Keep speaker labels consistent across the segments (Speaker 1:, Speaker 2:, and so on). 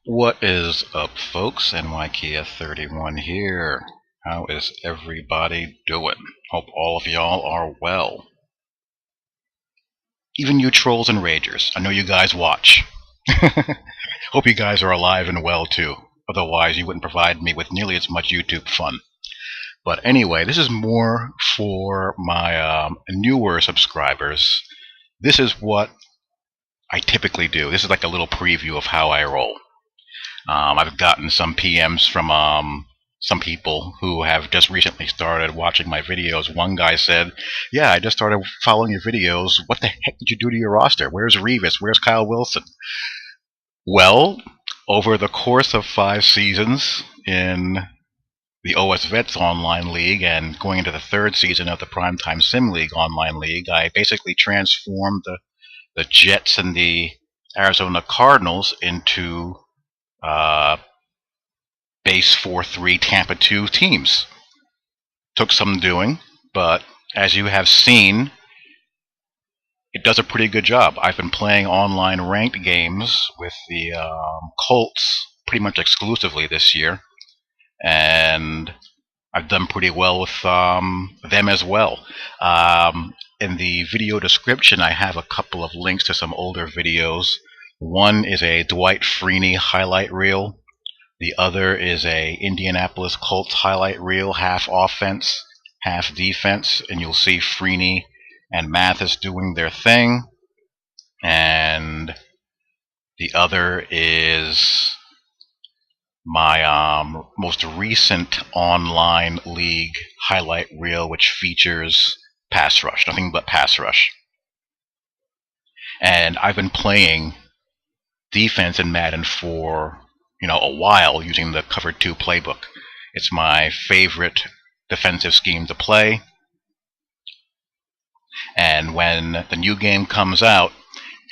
Speaker 1: What is up, folks? NYKF31 here. How is everybody doing? Hope all of y'all are well. Even you trolls and ragers, I know you guys watch. Hope you guys are alive and well too. Otherwise, you wouldn't provide me with nearly as much YouTube fun. But anyway, this is more for my newer subscribers. This is what I typically do. This is like a little preview of how I roll. I've gotten some PMs from some people who have just recently started watching my videos. One guy said, "Yeah, I just started following your videos. What the heck did you do to your roster? Where's Revis? Where's Kyle Wilson?" Well, over the course of 5 seasons in the OS Vets Online League and going into the third season of the Primetime Sim League Online League, I basically transformed the Jets and the Arizona Cardinals into base 4-3 Tampa 2 teams. Took some doing, but as you have seen, it does a pretty good job. I've been playing online ranked games with the Colts pretty much exclusively this year, and I've done pretty well with them as well. In the video description, I have a couple of links to some older videos. One is a Dwight Freeney highlight reel. The other is a Indianapolis Colts highlight reel, half offense, half defense, and you'll see Freeney and Mathis doing their thing. And the other is my most recent online league highlight reel, which features pass rush, nothing but pass rush. And I've been playing defense in Madden for a while using the Cover 2 playbook. It's my favorite defensive scheme to play. And when the new game comes out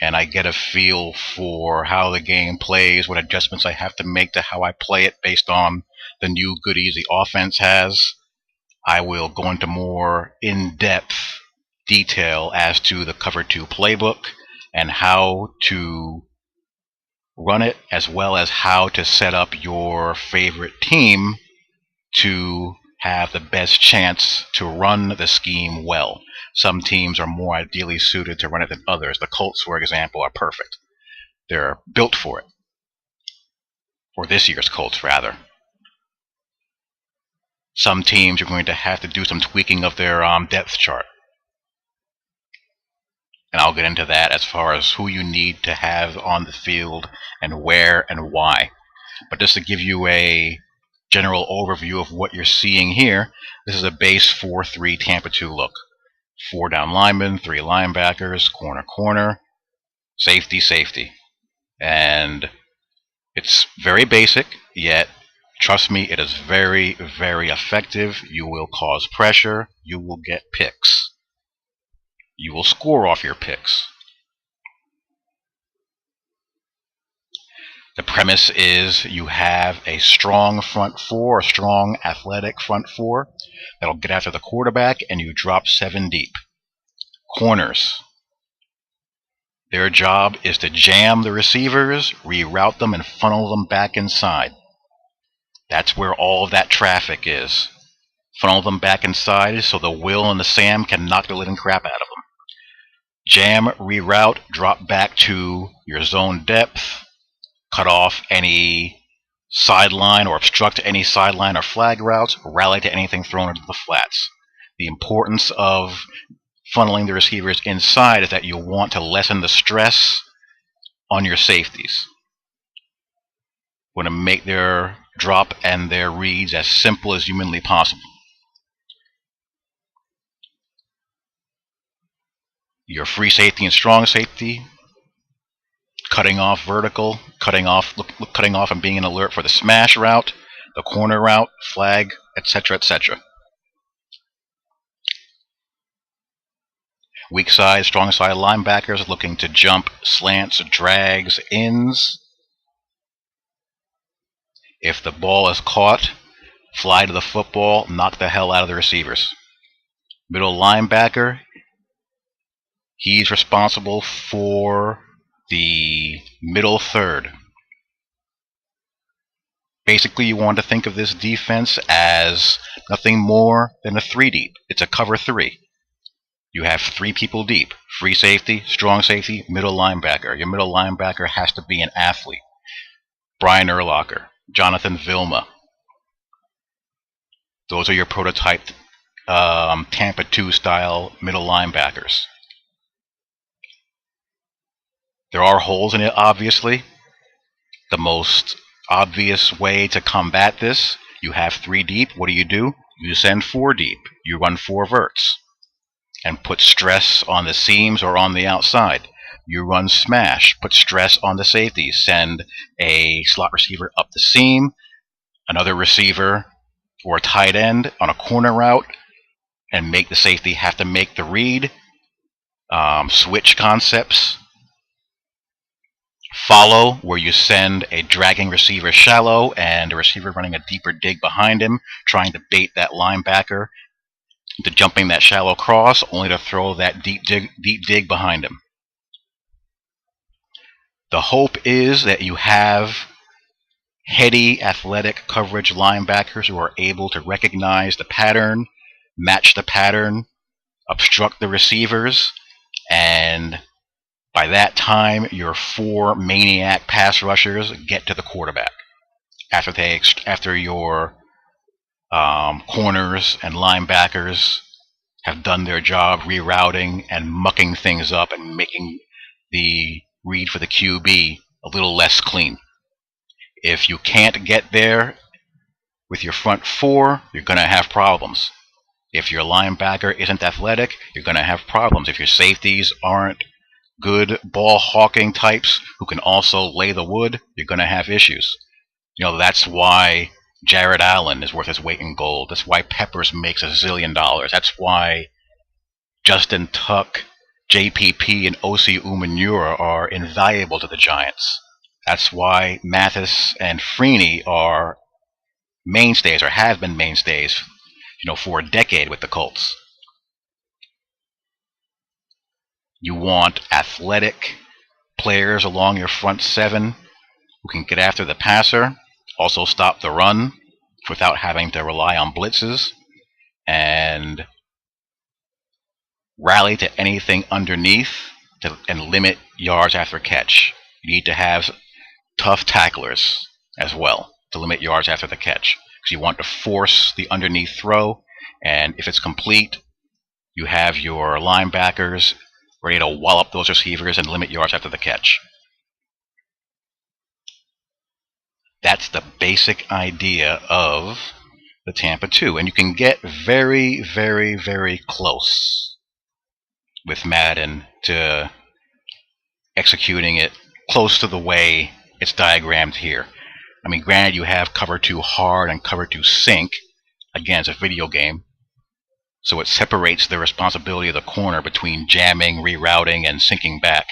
Speaker 1: and I get a feel for how the game plays, what adjustments I have to make to how I play it based on the new goodies the offense has, I will go into more in-depth detail as to the Cover 2 playbook and how to run it, as well as how to set up your favorite team to have the best chance to run the scheme well. Some teams are more ideally suited to run it than others. The Colts, for example, are perfect. They're built for it. Or this year's Colts, rather. Some teams are going to have to do some tweaking of their depth chart. And I'll get into that as far as who you need to have on the field and where and why. But just to give you a general overview of what you're seeing here, this is a base 4-3 Tampa 2 look. 4 down linemen, 3 linebackers, corner, corner, safety, safety. And it's very basic, yet trust me, it is very, very effective. You will cause pressure. You will get picks. You will score off your picks. The premise is you have a strong front four, a strong athletic front four that'll get after the quarterback, and you drop 7 deep. Corners. Their job is to jam the receivers, reroute them, and funnel them back inside. That's where all of that traffic is. Funnel them back inside so the Will and the Sam can knock the living crap out of them. Jam, reroute, drop back to your zone depth, cut off any sideline or obstruct any sideline or flag routes, rally to anything thrown into the flats. The importance of funneling the receivers inside is that you want to lessen the stress on your safeties. You want to make their drop and their reads as simple as humanly possible. Your free safety and strong safety, cutting off vertical, cutting off and being an alert for the smash route, the corner route, flag, etc., etc. Weak side, strong side linebackers looking to jump slants, drags, ins. If the ball is caught, fly to the football, knock the hell out of the receivers. Middle linebacker, he's responsible for the middle third. Basically, you want to think of this defense as nothing more than a 3 deep. It's a cover 3. You have 3 people deep. Free safety, strong safety, middle linebacker. Your middle linebacker has to be an athlete. Brian Urlacher, Jonathan Vilma. Those are your prototype Tampa 2 style middle linebackers. There are holes in it, obviously. The most obvious way to combat this, you have 3 deep. What do? You send 4 deep. You run 4 verts and put stress on the seams or on the outside. You run smash, put stress on the safeties. Send a slot receiver up the seam, another receiver or a tight end on a corner route, and make the safety have to make the read. Switch concepts. Follow, where you send a dragging receiver shallow and a receiver running a deeper dig behind him, trying to bait that linebacker into jumping that shallow cross, only to throw that deep dig behind him. The hope is that you have heady, athletic coverage linebackers who are able to recognize the pattern, match the pattern, obstruct the receivers, and by that time, your 4 maniac pass rushers get to the quarterback. After your corners and linebackers have done their job rerouting and mucking things up and making the read for the QB a little less clean. If you can't get there with your front 4, you're going to have problems. If your linebacker isn't athletic, you're going to have problems. If your safeties aren't good ball hawking types who can also lay the wood, you're going to have issues. That's why Jared Allen is worth his weight in gold. That's why Peppers makes $1 zillion. That's why Justin Tuck, JPP, and Osi Umenyiora are invaluable to the Giants. That's why Mathis and Freeney are mainstays, or have been mainstays, for a decade with the Colts. You want athletic players along your front 7 who can get after the passer, also stop the run without having to rely on blitzes, and rally to anything underneath and limit yards after catch. You need to have tough tacklers as well to limit yards after the catch, because you want to force the underneath throw, and if it's complete, you have your linebackers ready to wallop those receivers and limit yards after the catch. That's the basic idea of the Tampa 2, and you can get very, very, very close with Madden to executing it close to the way it's diagrammed here. I mean, granted, you have cover 2 hard and cover 2 sink. Again, it's a video game, so it separates the responsibility of the corner between jamming, rerouting, and sinking back.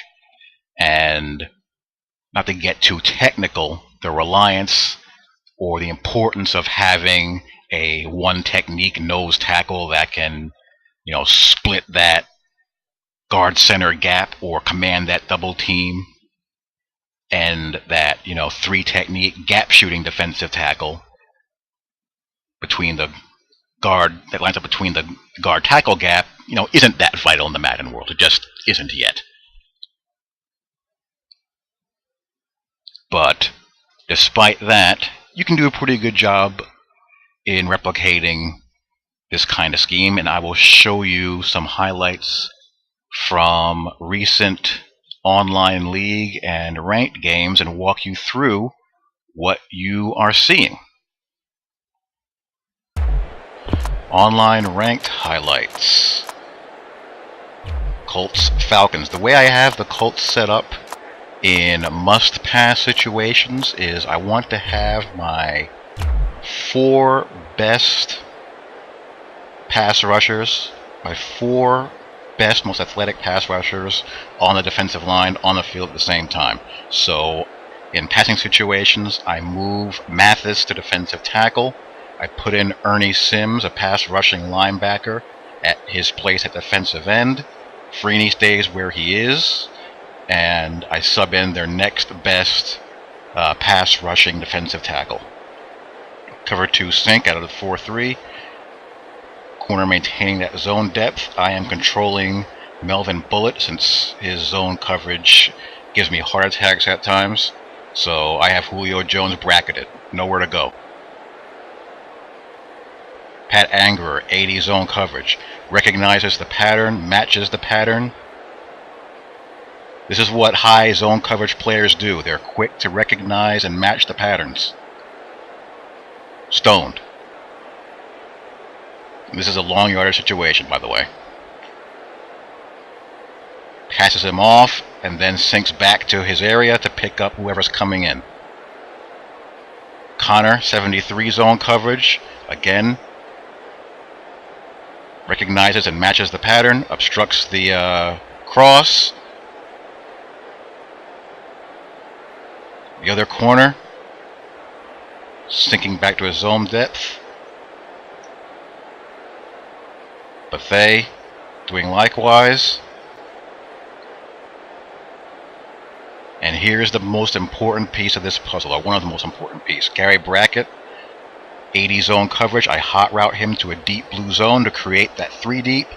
Speaker 1: And not to get too technical, the reliance or the importance of having a one technique nose tackle that can, split that guard center gap or command that double team, and that 3 technique gap shooting defensive tackle between the guard that lines up between the guard tackle gap, isn't that vital in the Madden world. It just isn't yet. But despite that, you can do a pretty good job in replicating this kind of scheme, and I will show you some highlights from recent online league and ranked games and walk you through what you are seeing. Online ranked highlights. Colts Falcons. The way I have the Colts set up in must-pass situations is I want to have my 4 best pass rushers, my 4 best, most athletic pass rushers on the defensive line on the field at the same time. So in passing situations, I move Mathis to defensive tackle. I put in Ernie Sims, a pass rushing linebacker, at his place at defensive end. Freeney stays where he is, and I sub in their next best pass rushing defensive tackle. Cover 2 sink out of the 4-3. Corner maintaining that zone depth. I am controlling Melvin Bullitt since his zone coverage gives me heart attacks at times. So I have Julio Jones bracketed. Nowhere to go. Pat Angerer, 80 zone coverage. Recognizes the pattern, matches the pattern. This is what high zone coverage players do. They're quick to recognize and match the patterns. Stoned. This is a long yardage situation, by the way. Passes him off and then sinks back to his area to pick up whoever's coming in. Connor, 73 zone coverage. Again, recognizes and matches the pattern. Obstructs the cross. The other corner, sinking back to his zone depth. Buffet doing likewise. And here's the most important piece of this puzzle, or one of the most important pieces. Gary Brackett, 80 zone coverage. I hot route him to a deep blue zone to create that 3 deep.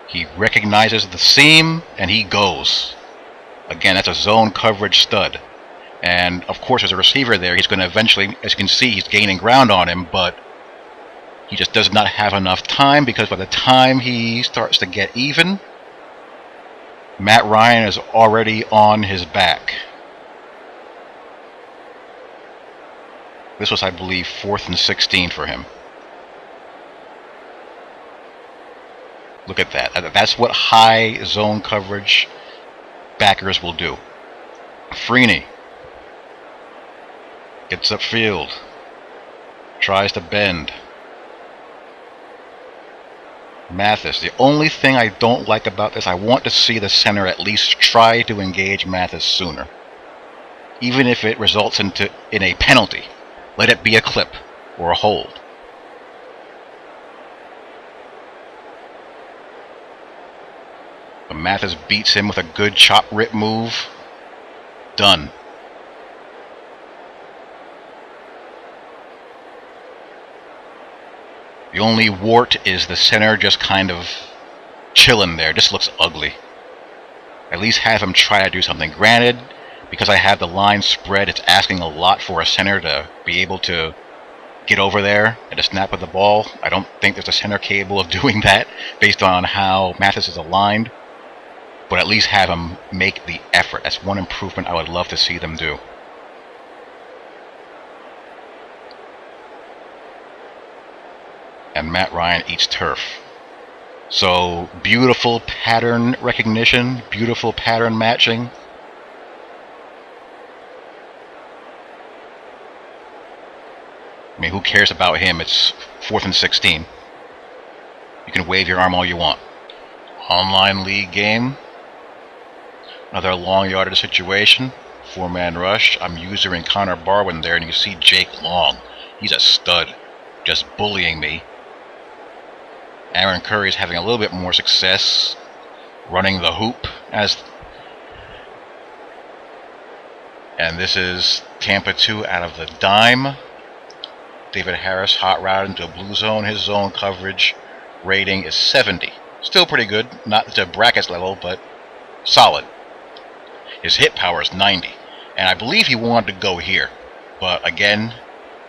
Speaker 1: He recognizes the seam and he goes. Again, that's a zone coverage stud. And of course, as a receiver there, he's going to eventually, as you can see, he's gaining ground on him, but he just does not have enough time, because by the time he starts to get even, Matt Ryan is already on his back. This was, I believe, 4th and 16 for him. Look at that. That's what high zone coverage backers will do. Freeney gets upfield, tries to bend. Mathis. The only thing I don't like about this, I want to see the center at least try to engage Mathis sooner. Even if it results in a penalty. Let it be a clip or a hold. But Mathis beats him with a good chop rip move. Done. The only wart is the center just kind of chilling there. Just looks ugly. At least have him try to do something. Granted, because I have the line spread, it's asking a lot for a center to be able to get over there and to snap with the ball. I don't think there's a center capable of doing that based on how Mathis is aligned. But at least have him make the effort. That's one improvement I would love to see them do. And Matt Ryan eats turf. So, beautiful pattern recognition, beautiful pattern matching. I mean, who cares about him? It's 4th and 16. You can wave your arm all you want. Online league game. Another long yardage situation. 4-man rush. I'm using Connor Barwin there, and you see Jake Long. He's a stud. Just bullying me. Aaron Curry is having a little bit more success running the hoop. And this is Tampa 2 out of the dime. David Harris hot routed into a blue zone. His zone coverage rating is 70. Still pretty good. Not to Brackett's level, but solid. His hit power is 90. And I believe he wanted to go here. But again,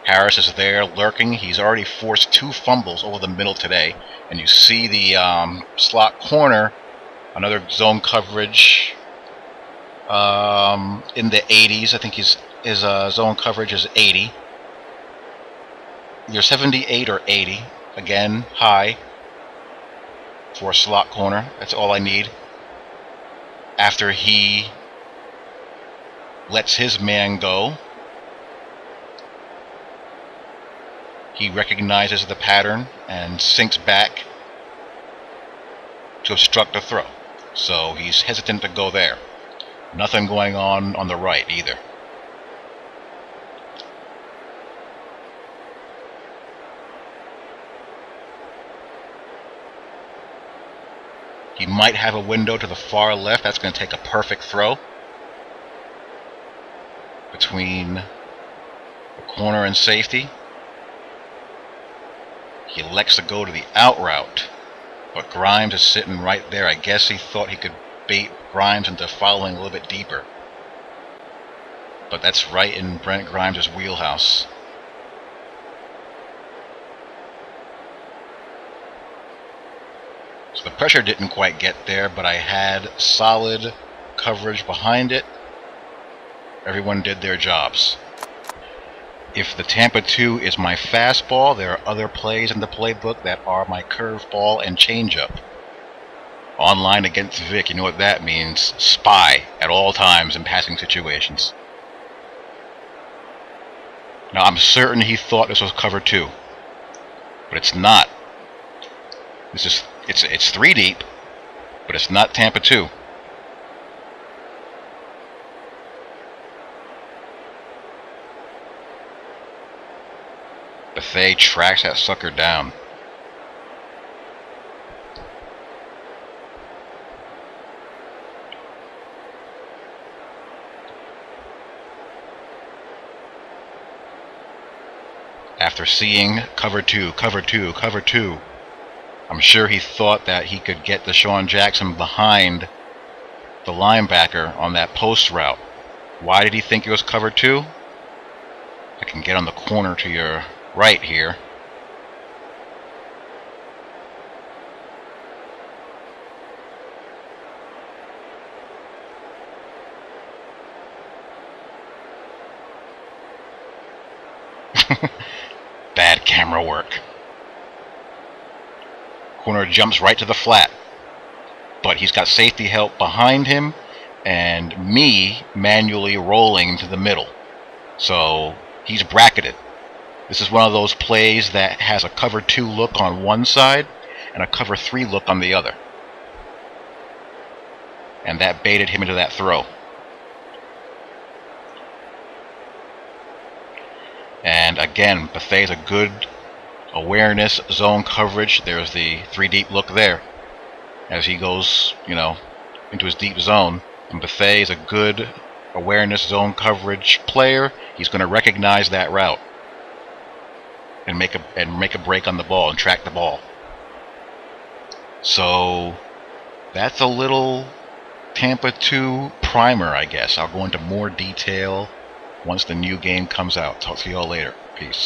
Speaker 1: Harris is there lurking. He's already forced 2 fumbles over the middle today. And you see the slot corner, another zone coverage in the 80s. I think his zone coverage is 80. Either 78 or 80. Again, high for a slot corner. That's all I need. After he lets his man go, he recognizes the pattern and sinks back to obstruct the throw. So he's hesitant to go there. Nothing going on the right either. He might have a window to the far left. That's going to take a perfect throw between the corner and safety. He elects to go to the out route, but Grimes is sitting right there. I guess he thought he could bait Grimes into following a little bit deeper. But that's right in Brent Grimes' wheelhouse. So the pressure didn't quite get there, but I had solid coverage behind it. Everyone did their jobs. If the Tampa 2 is my fastball, there are other plays in the playbook that are my curveball and changeup. Online against Vic, you know what that means. Spy at all times in passing situations. Now I'm certain he thought this was cover 2, but it's not. It's 3 deep, but it's not Tampa 2. Bethay tracks that sucker down. After seeing cover 2, cover 2, cover 2, I'm sure he thought that he could get Deshaun Jackson behind the linebacker on that post route. Why did he think it was cover 2? I can get on the corner to your right here. Bad camera work. Corner jumps right to the flat, but he's got safety help behind him and me manually rolling into the middle. So he's bracketed. This is one of those plays that has a cover 2 look on one side and a cover 3 look on the other. And that baited him into that throw. And again, Bethay's a good awareness zone coverage. There's the 3 deep look there as he goes, into his deep zone. And Bethay is a good awareness zone coverage player. He's going to recognize that route and make a break on the ball and track the ball. So that's a little Tampa 2 primer, I guess. I'll go into more detail once the new game comes out. Talk to you all later. Peace.